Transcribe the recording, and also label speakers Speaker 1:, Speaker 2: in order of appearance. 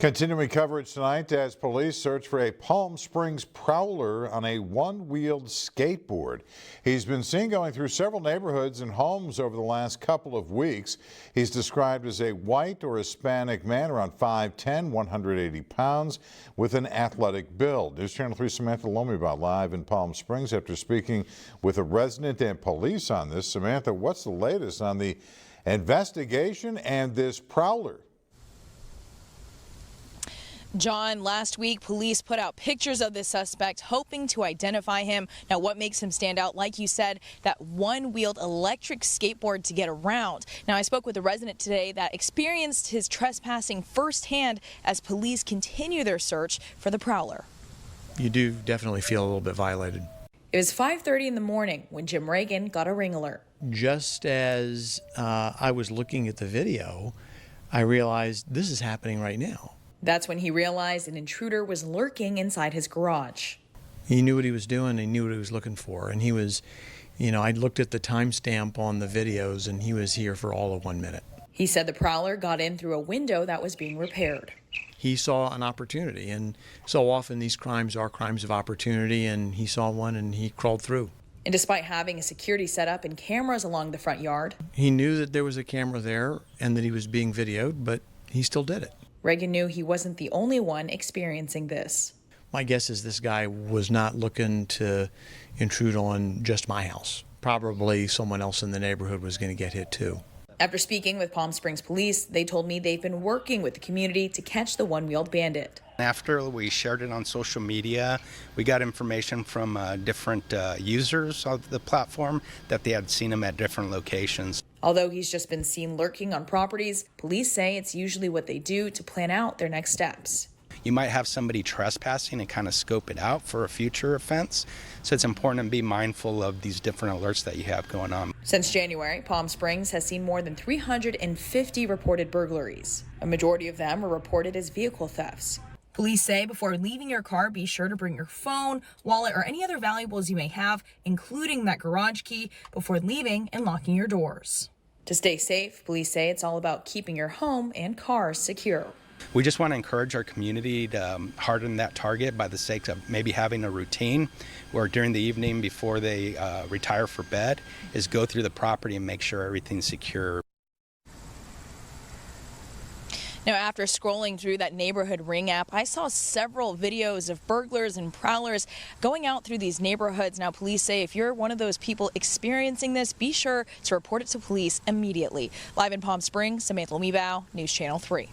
Speaker 1: Continuing coverage tonight as police search for a Palm Springs prowler on a one-wheeled skateboard. He's been seen going through several neighborhoods and homes over the last couple of weeks. He's described as a white or Hispanic man around 5'10", 180 pounds with an athletic build. News Channel 3 Samantha Lomiba live in Palm Springs after speaking with a resident and police on this. Samantha, what's the latest on the investigation and this prowler?
Speaker 2: John, last week, police put out pictures of this suspect, hoping to identify him. Now, what makes him stand out, like you said, that one-wheeled electric skateboard to get around. Now, I spoke with a resident today that experienced his trespassing firsthand as police continue their search for the prowler.
Speaker 3: You do definitely feel a little bit violated.
Speaker 2: It was 5:30 in the morning when Jim Reagan got a ring alert.
Speaker 3: Just as I was looking at the video, I realized this is happening right now.
Speaker 2: That's when he realized an intruder was lurking inside his garage.
Speaker 3: He knew what he was doing. He knew what he was looking for. And he was, I looked at the timestamp on the videos, and he was here for all of 1 minute.
Speaker 2: He said the prowler got in through a window that was being repaired.
Speaker 3: He saw an opportunity, and so often these crimes are crimes of opportunity, and he saw one and he crawled through.
Speaker 2: And despite having a security setup and cameras along the front yard,
Speaker 3: he knew that there was a camera there and that he was being videoed, but he still did it.
Speaker 2: Reagan knew he wasn't the only one experiencing this.
Speaker 3: My guess is this guy was not looking to intrude on just my house. Probably someone else in the neighborhood was going to get hit too.
Speaker 2: After speaking with Palm Springs police, they told me they've been working with the community to catch the one-wheeled bandit.
Speaker 4: After we shared it on social media, we got information from different users of the platform that they had seen him at different locations.
Speaker 2: Although he's just been seen lurking on properties, police say it's usually what they do to plan out their next steps.
Speaker 4: You might have somebody trespassing and kind of scope it out for a future offense. So it's important to be mindful of these different alerts that you have going on.
Speaker 2: Since January, Palm Springs has seen more than 350 reported burglaries. A majority of them were reported as vehicle thefts. Police say before leaving your car, be sure to bring your phone, wallet, or any other valuables you may have, including that garage key, before leaving and locking your doors. To stay safe, police say it's all about keeping your home and cars secure.
Speaker 4: We just want to encourage our community to harden that target by the sake of maybe having a routine where during the evening before they retire for bed is go through the property and make sure everything's secure.
Speaker 2: Now, after scrolling through that neighborhood ring app, I saw several videos of burglars and prowlers going out through these neighborhoods. Now, police say if you're one of those people experiencing this, be sure to report it to police immediately. Live in Palm Springs, Samantha Lomiba, News Channel 3.